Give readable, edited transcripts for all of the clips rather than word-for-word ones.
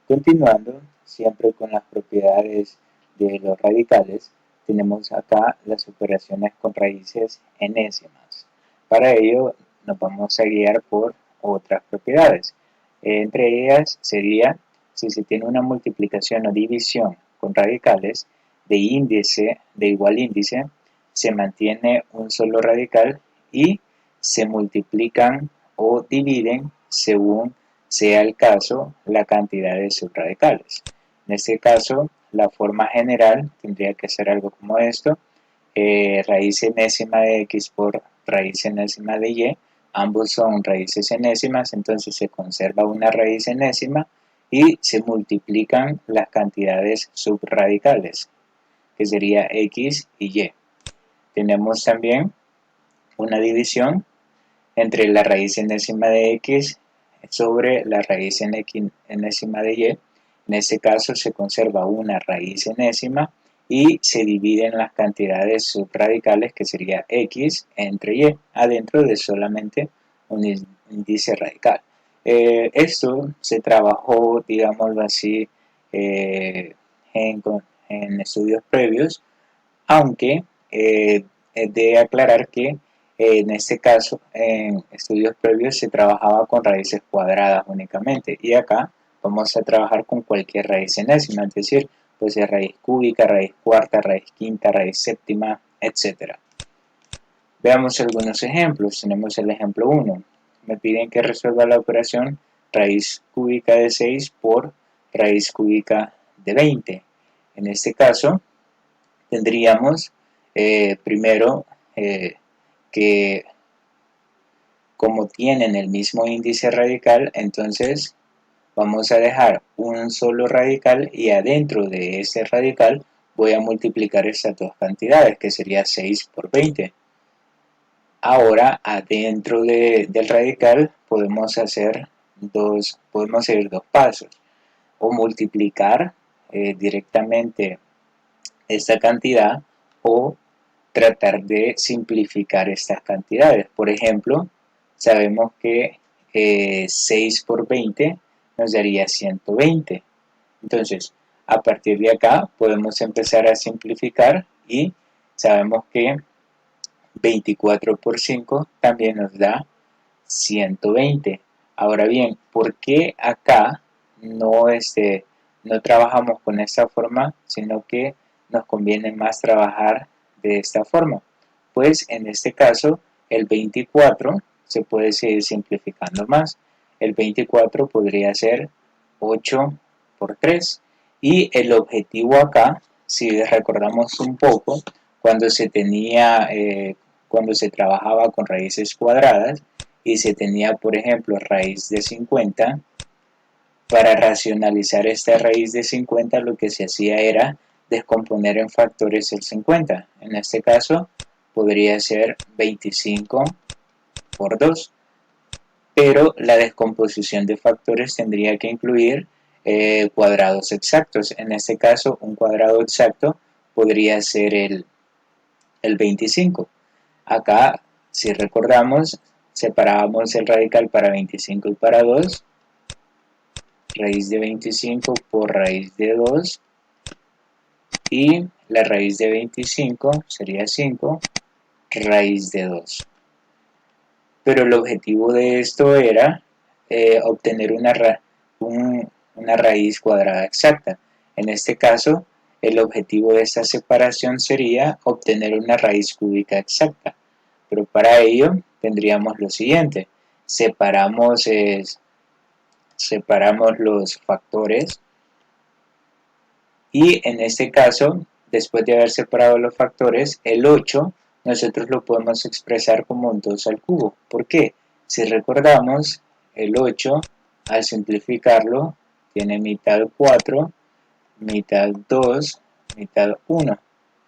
Continuando, siempre con las propiedades de los radicales, tenemos acá las operaciones con raíces enésimas. Para ello nos vamos a guiar por otras propiedades. Entre ellas sería, si se tiene una multiplicación o división con radicales de igual índice, se mantiene un solo radical y se multiplican o dividen según sea el caso, la cantidad de subradicales. En este caso, la forma general tendría que ser algo como esto, raíz enésima de x por raíz enésima de y, ambos son raíces enésimas, entonces se conserva una raíz enésima y se multiplican las cantidades subradicales, que sería x y y. Tenemos también una división entre la raíz enésima de x sobre la raíz enésima de y. En este caso se conserva una raíz enésima y se dividen las cantidades subradicales, que sería x entre y, adentro de solamente un índice radical. Esto se trabajó, digámoslo así, en, en estudios previos, aunque es de aclarar que en este caso, en estudios previos se trabajaba con raíces cuadradas únicamente y acá vamos a trabajar con cualquier raíz enésima, es decir, puede ser raíz cúbica, raíz cuarta, raíz quinta, raíz séptima, etc. Veamos algunos ejemplos. Tenemos el ejemplo 1. Me piden que resuelva la operación raíz cúbica de 6 por raíz cúbica de 20. En este caso, tendríamos primero que como tienen el mismo índice radical, entonces vamos a dejar un solo radical y adentro de ese radical voy a multiplicar estas dos cantidades, que sería 6 por 20. Ahora, adentro del radical podemos hacer podemos seguir dos pasos, o multiplicar directamente esta cantidad o tratar de simplificar estas cantidades. Por ejemplo, sabemos que 6 por 20 nos daría 120. Entonces, a partir de acá podemos empezar a simplificar y sabemos que 24 por 5 también nos da 120. Ahora bien, ¿por qué acá no, no trabajamos con esta forma, sino que nos conviene más trabajar de esta forma? Pues en este caso, el 24 se puede seguir simplificando más. El 24 podría ser 8 por 3. Y el objetivo acá, si recordamos un poco, cuando se tenía, cuando se trabajaba con raíces cuadradas, y se tenía, por ejemplo, raíz de 50, para racionalizar esta raíz de 50 lo que se hacía era descomponer en factores el 50. En este caso podría ser 25 por 2, pero la descomposición de factores tendría que incluir cuadrados exactos. En este caso, un cuadrado exacto podría ser el 25. Acá, si recordamos, separábamos el radical para 25 y para 2, raíz de 25 por raíz de 2, y la raíz de 25 sería 5, raíz de 2. Pero el objetivo de esto era obtener una raíz cuadrada exacta. En este caso, el objetivo de esta separación sería obtener una raíz cúbica exacta. Pero para ello tendríamos lo siguiente: separamos, separamos los factores y en este caso, después de haber separado los factores, el 8 nosotros lo podemos expresar como un 2 al cubo. ¿Por qué? Si recordamos, el 8 al simplificarlo tiene mitad 4, mitad 2, mitad 1.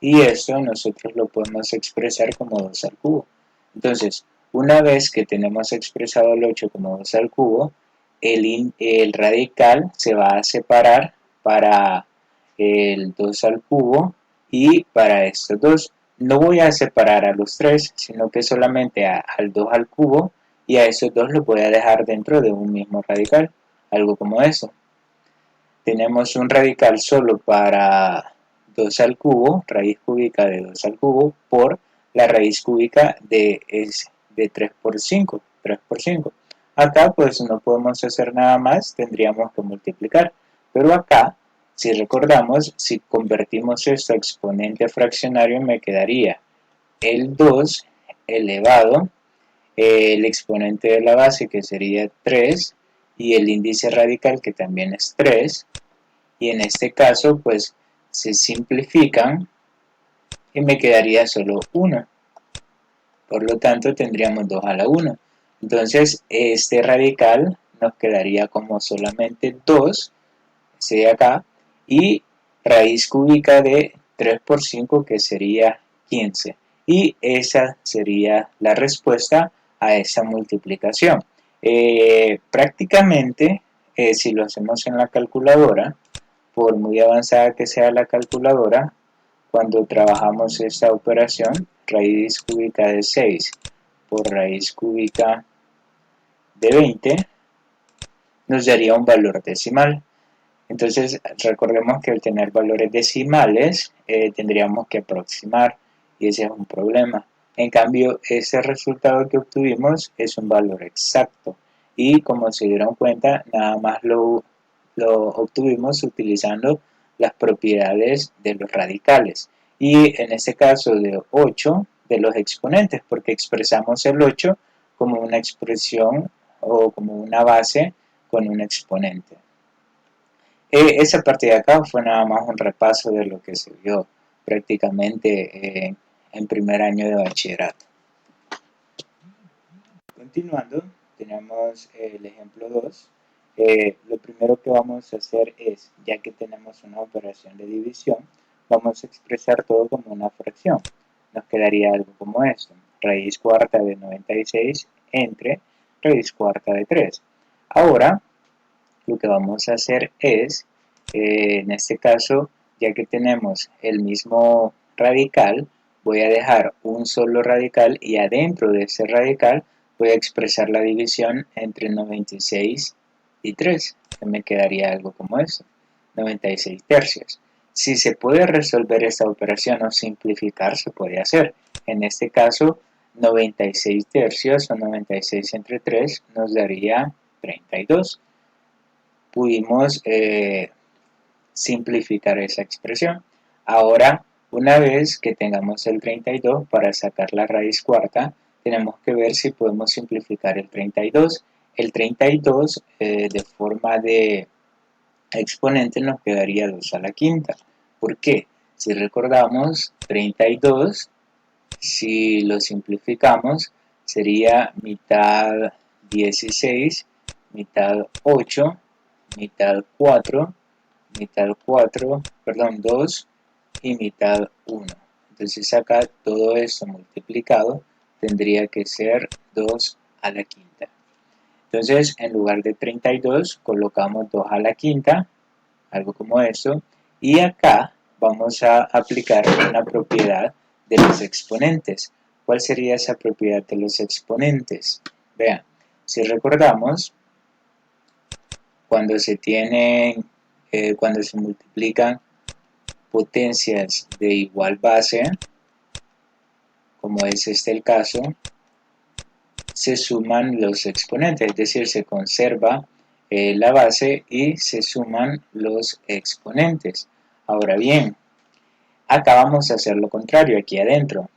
Y esto nosotros lo podemos expresar como 2 al cubo. Entonces, una vez que tenemos expresado el 8 como 2 al cubo, el radical se va a separar para el 2 al cubo y para estos dos. No voy a separar a los tres, sino que solamente al 2 al cubo, y a esos dos los voy a dejar dentro de un mismo radical, algo como eso. tenemos un radical solo para 2 al cubo, raíz cúbica de 2 al cubo, por la raíz cúbica de 3 por 5, 3 por 5. Acá pues no podemos hacer nada más, tendríamos que multiplicar, pero acá, si recordamos, si convertimos esto a exponente fraccionario, me quedaría el 2 elevado, el exponente de la base que sería 3, y el índice radical que también es 3, y en este caso pues se simplifican y me quedaría solo 1, por lo tanto tendríamos 2 a la 1. Entonces este radical nos quedaría como solamente 2, ese de acá, y raíz cúbica de 3 por 5 que sería 15, y esa sería la respuesta a esa multiplicación. Prácticamente si lo hacemos en la calculadora, por muy avanzada que sea la calculadora, cuando trabajamos esta operación, raíz cúbica de 6 por raíz cúbica de 20, nos daría un valor decimal. Entonces, recordemos que al tener valores decimales, tendríamos que aproximar, y ese es un problema. En cambio, ese resultado que obtuvimos es un valor exacto, y como se dieron cuenta, nada más lo obtuvimos utilizando las propiedades de los radicales, y en este caso de 8 de los exponentes, porque expresamos el 8 como una expresión o como una base con un exponente. Esa parte de acá fue nada más un repaso de lo que se vio prácticamente en primer año de bachillerato. Continuando, tenemos el ejemplo 2. Lo primero que vamos a hacer es, ya que tenemos una operación de división, vamos a expresar todo como una fracción. Nos quedaría algo como esto: raíz cuarta de 96 entre raíz cuarta de 3. Ahora, lo que vamos a hacer es, en este caso, ya que tenemos el mismo radical, voy a dejar un solo radical, y adentro de ese radical voy a expresar la división entre 96 y 3, que me quedaría algo como eso, 96 tercios. Si se puede resolver esta operación o simplificar, se puede hacer. En este caso, 96 tercios o 96 entre 3 nos daría 32. Pudimos simplificar esa expresión. Ahora, una vez que tengamos el 32, para sacar la raíz cuarta, tenemos que ver si podemos simplificar el 32. El 32 de forma de exponente nos quedaría 2 a la quinta. ¿Por qué? Si recordamos, 32, si lo simplificamos, sería mitad 16, mitad 8, mitad 4, mitad 4, perdón, 2 y mitad 1. Entonces acá todo esto multiplicado tendría que ser 2 a la quinta. Entonces en lugar de 32 colocamos 2 a la quinta, algo como esto, y acá vamos a aplicar una propiedad de los exponentes. ¿Cuál sería esa propiedad de los exponentes? Vean, si recordamos, cuando se cuando se multiplican potencias de igual base, como es este el caso, se suman los exponentes, es decir, se conserva la base y se suman los exponentes. Ahora bien, acá vamos a hacer lo contrario, aquí adentro.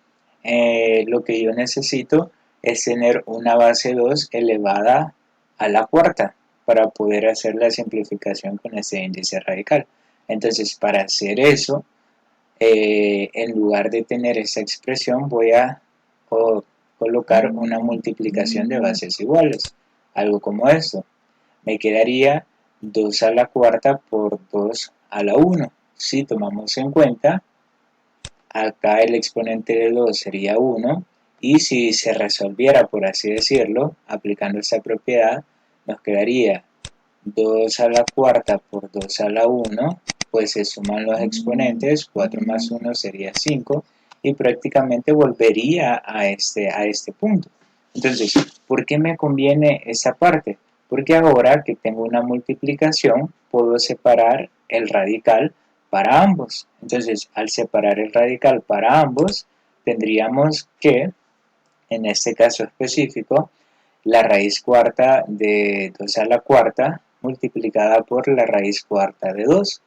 Lo que yo necesito es tener una base 2 elevada a la cuarta para poder hacer la simplificación con ese índice radical. Entonces, para hacer eso, en lugar de tener esa expresión, voy a colocar una multiplicación de bases iguales, algo como esto. Me quedaría 2 a la cuarta por 2 a la 1. Si tomamos en cuenta, acá el exponente de 2 sería 1, y si se resolviera, por así decirlo, aplicando esta propiedad, nos quedaría 2 a la cuarta por 2 a la 1, pues se suman los exponentes, 4 más 1 sería 5, y prácticamente volvería a este punto. Entonces, ¿por qué me conviene esa parte? porque ahora que tengo una multiplicación puedo separar el radical para ambos. Entonces, al separar el radical para ambos, tendríamos que, en este caso específico, la raíz cuarta de 2 a la cuarta multiplicada por la raíz cuarta de 2.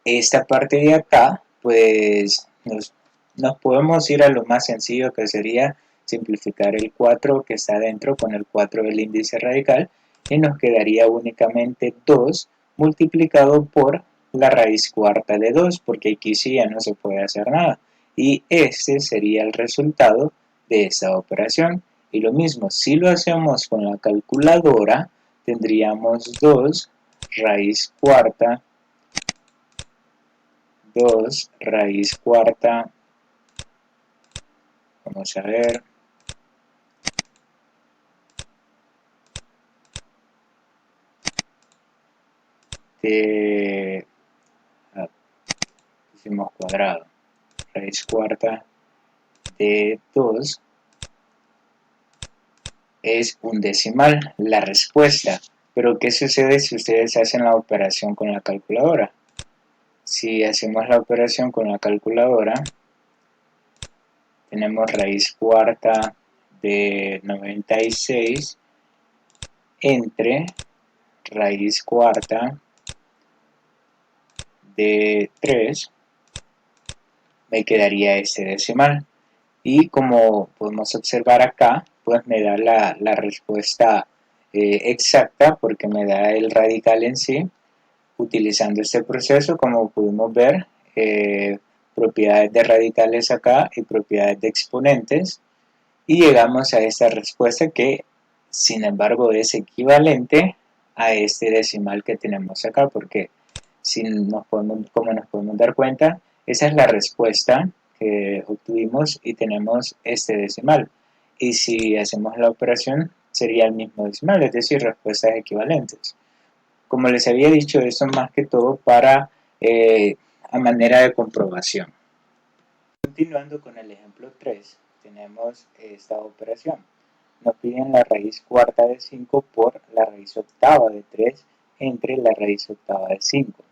Esta parte de acá, pues nos podemos ir a lo más sencillo, que sería simplificar el 4 que está dentro con el 4 del índice radical, y nos quedaría únicamente 2 multiplicado por la raíz cuarta de 2, porque aquí sí ya no se puede hacer nada. Y este sería el resultado de esta operación. Y lo mismo, si lo hacemos con la calculadora, tendríamos 2 raíz cuarta, 2 raíz cuarta, vamos a ver, de, hicimos cuadrado, raíz cuarta de 2 es un decimal, la respuesta. Pero ¿qué sucede si ustedes hacen la operación con la calculadora? Si hacemos la operación con la calculadora, tenemos raíz cuarta de 96 entre raíz cuarta de 3, me quedaría este decimal. Y como podemos observar acá, pues me da la respuesta exacta, porque me da el radical en sí. Utilizando este proceso, como pudimos ver, propiedades de radicales acá y propiedades de exponentes, y llegamos a esta respuesta que, sin embargo, es equivalente a este decimal que tenemos acá, porque si como nos podemos dar cuenta, esa es la respuesta que obtuvimos y tenemos este decimal. Y si hacemos la operación, sería el mismo decimal, es decir, respuestas equivalentes. Como les había dicho, eso más que todo para a manera de comprobación. Continuando con el ejemplo 3, tenemos esta operación. Nos piden la raíz cuarta de 5 por la raíz octava de 3 entre la raíz octava de 5.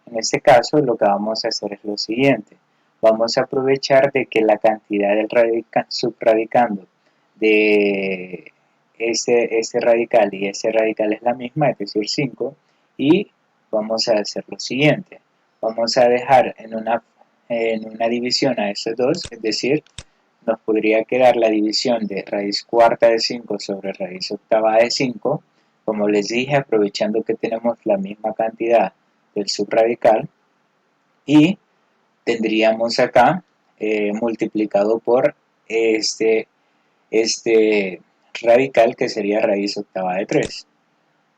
En este caso, lo que vamos a hacer es lo siguiente. Vamos a aprovechar de que la cantidad del subradicando de este radical y este radical es la misma, es decir, 5, y vamos a hacer lo siguiente. Vamos a dejar en una división a estos dos, es decir, nos podría quedar la división de raíz cuarta de 5 sobre raíz octava de 5, como les dije, aprovechando que tenemos la misma cantidad del subradical, y tendríamos acá multiplicado por este radical, que sería raíz octava de 3.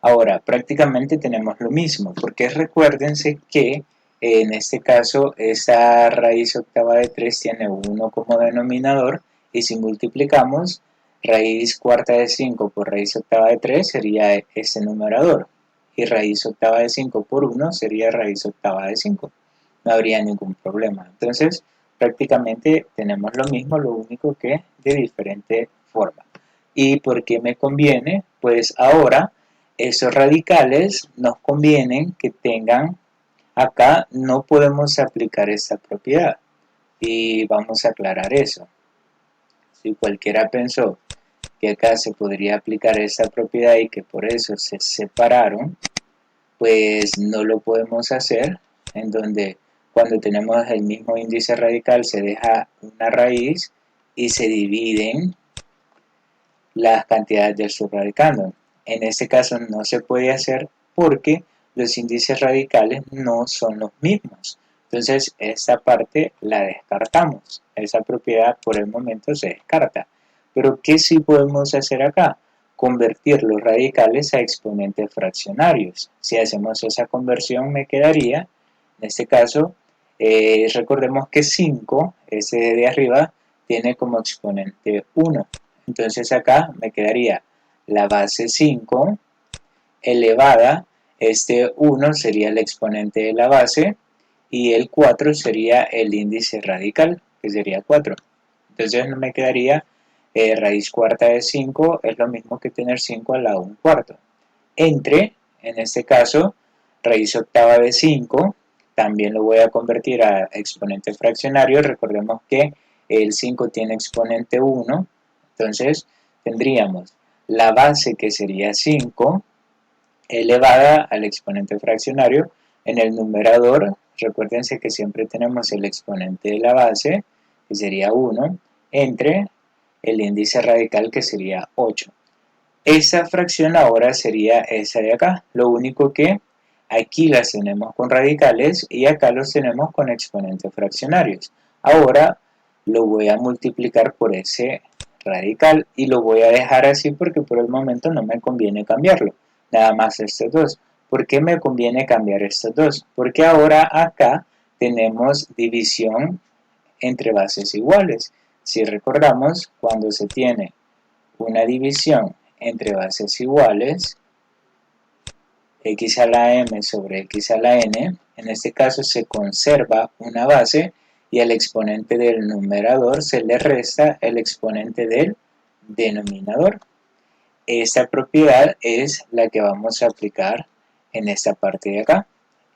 Ahora, prácticamente tenemos lo mismo, porque recuérdense que en este caso esta raíz octava de 3 tiene 1 como denominador, y si multiplicamos raíz cuarta de 5 por raíz octava de 3 sería este numerador, y raíz octava de 5 por 1 sería raíz octava de 5. No habría ningún problema. Entonces, prácticamente tenemos lo mismo, lo único que de diferente forma. ¿Y por qué me conviene? Pues ahora esos radicales nos convienen que tengan, acá no podemos aplicar esta propiedad, y vamos a aclarar eso. Si cualquiera pensó que acá se podría aplicar esta propiedad y que por eso se separaron, pues no lo podemos hacer, en donde cuando tenemos el mismo índice radical se deja una raíz y se dividen las cantidades del subradicando. En este caso no se puede hacer porque los índices radicales no son los mismos. Entonces esta parte la descartamos. Esa propiedad por el momento se descarta. Pero ¿qué sí podemos hacer acá? Convertir los radicales a exponentes fraccionarios. Si hacemos esa conversión me quedaría, en este caso, recordemos que 5, ese de arriba, tiene como exponente 1. Entonces acá me quedaría la base 5 elevada, este 1 sería el exponente de la base, y el 4 sería el índice radical, que sería 4. Entonces me quedaría raíz cuarta de 5 es lo mismo que tener 5 a la 1 cuarto. entre, en este caso, raíz octava de 5, también lo voy a convertir a exponente fraccionario. Recordemos que el 5 tiene exponente 1, entonces tendríamos la base, que sería 5, elevada al exponente fraccionario. En el numerador, recuérdense que siempre tenemos el exponente de la base, que sería 1, entre el índice radical, que sería 8. Esa fracción ahora sería esa de acá, lo único que aquí las tenemos con radicales y acá los tenemos con exponentes fraccionarios. Ahora lo voy a multiplicar por ese radical y lo voy a dejar así porque por el momento no me conviene cambiarlo, nada más estos dos. ¿Por qué me conviene cambiar estos dos? Porque ahora acá tenemos división entre bases iguales. Si recordamos, cuando se tiene una división entre bases iguales, x a la m sobre x a la n, en este caso se conserva una base y al exponente del numerador se le resta el exponente del denominador. Esta propiedad es la que vamos a aplicar en esta parte de acá,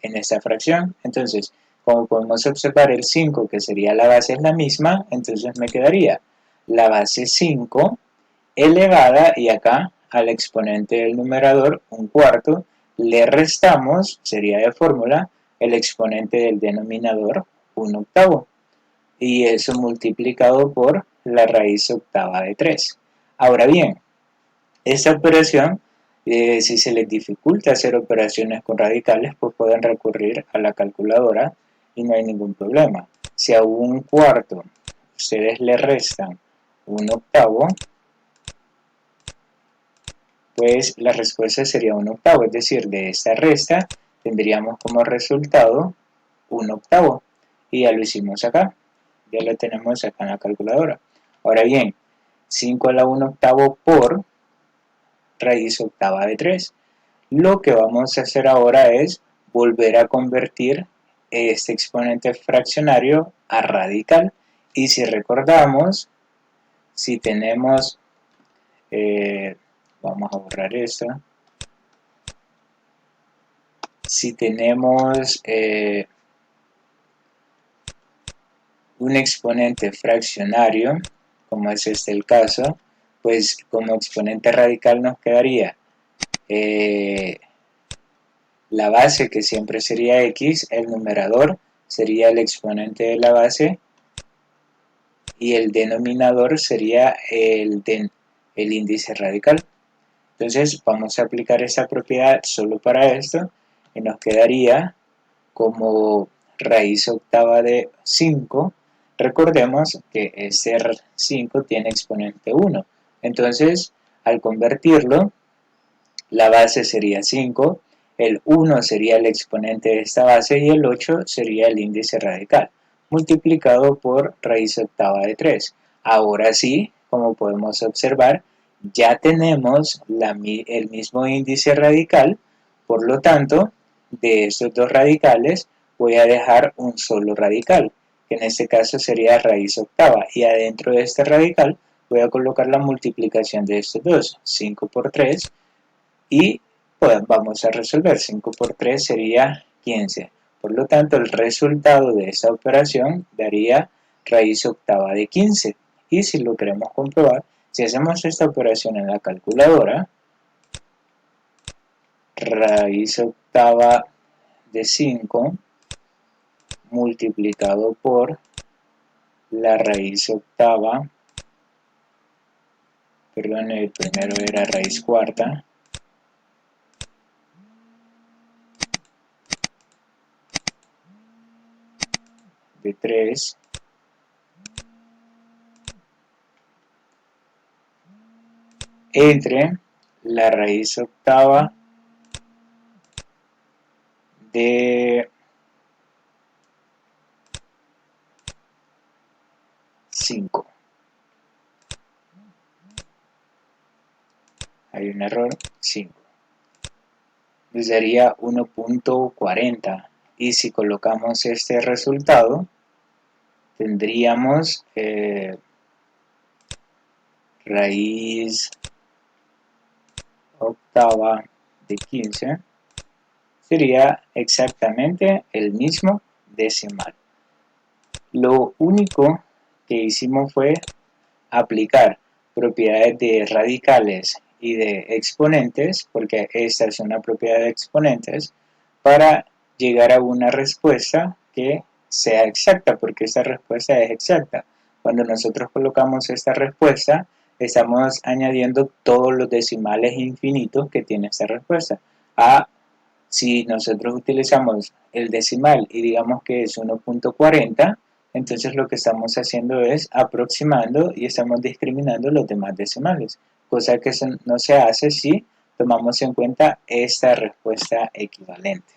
en esta fracción. Entonces, como podemos observar, el 5, que sería la base, es la misma, entonces me quedaría la base 5 elevada, y acá al exponente del numerador, un cuarto, le restamos, sería de fórmula, el exponente del denominador, un octavo, y eso multiplicado por la raíz octava de 3. Ahora bien, esta operación, si se les dificulta hacer operaciones con radicales, pues pueden recurrir a la calculadora y no hay ningún problema. Si a un cuarto ustedes le restan un octavo, pues la respuesta sería un octavo, es decir, de esta resta tendríamos como resultado un octavo, y ya lo hicimos acá, ya lo tenemos acá en la calculadora. Ahora bien, 5 a la 1 octavo por raíz octava de 3. Lo que vamos a hacer ahora es volver a convertir este exponente fraccionario a radical, y si recordamos, si tenemos, vamos a borrar esto, si tenemos un exponente fraccionario, como es este el caso, pues como exponente radical nos quedaría la base, que siempre sería x, el numerador sería el exponente de la base y el denominador sería el índice radical. Entonces vamos a aplicar esa propiedad solo para esto y nos quedaría como raíz octava de 5. Recordemos que este 5 tiene exponente 1. Entonces, al convertirlo, la base sería 5, el 1 sería el exponente de esta base y el 8 sería el índice radical, multiplicado por raíz octava de 3. Ahora sí, como podemos observar, ya tenemos el mismo índice radical, por lo tanto, de estos dos radicales voy a dejar un solo radical, que en este caso sería raíz octava, y adentro de este radical voy a colocar la multiplicación de estos dos, 5 por 3, y pues vamos a resolver. 5 por 3 sería 15. Por lo tanto, el resultado de esta operación daría raíz octava de 15. Y si lo queremos comprobar, si hacemos esta operación en la calculadora, raíz octava de 5 multiplicado por la raíz octava, perdón, el primero era raíz cuarta, de 3, entre la raíz octava de 5. Hay un error, 5. Nos daría 1.40. Y si colocamos este resultado, tendríamos raíz octava de 15 sería exactamente el mismo decimal. Lo único que hicimos fue aplicar propiedades de radicales y de exponentes, porque esta es una propiedad de exponentes, para llegar a una respuesta que sea exacta, porque esta respuesta es exacta. Cuando nosotros colocamos esta respuesta, estamos añadiendo todos los decimales infinitos que tiene esta respuesta. Si nosotros utilizamos el decimal y digamos que es 1.40, entonces lo que estamos haciendo es aproximando y estamos discriminando los demás decimales, cosa que no se hace si tomamos en cuenta esta respuesta equivalente.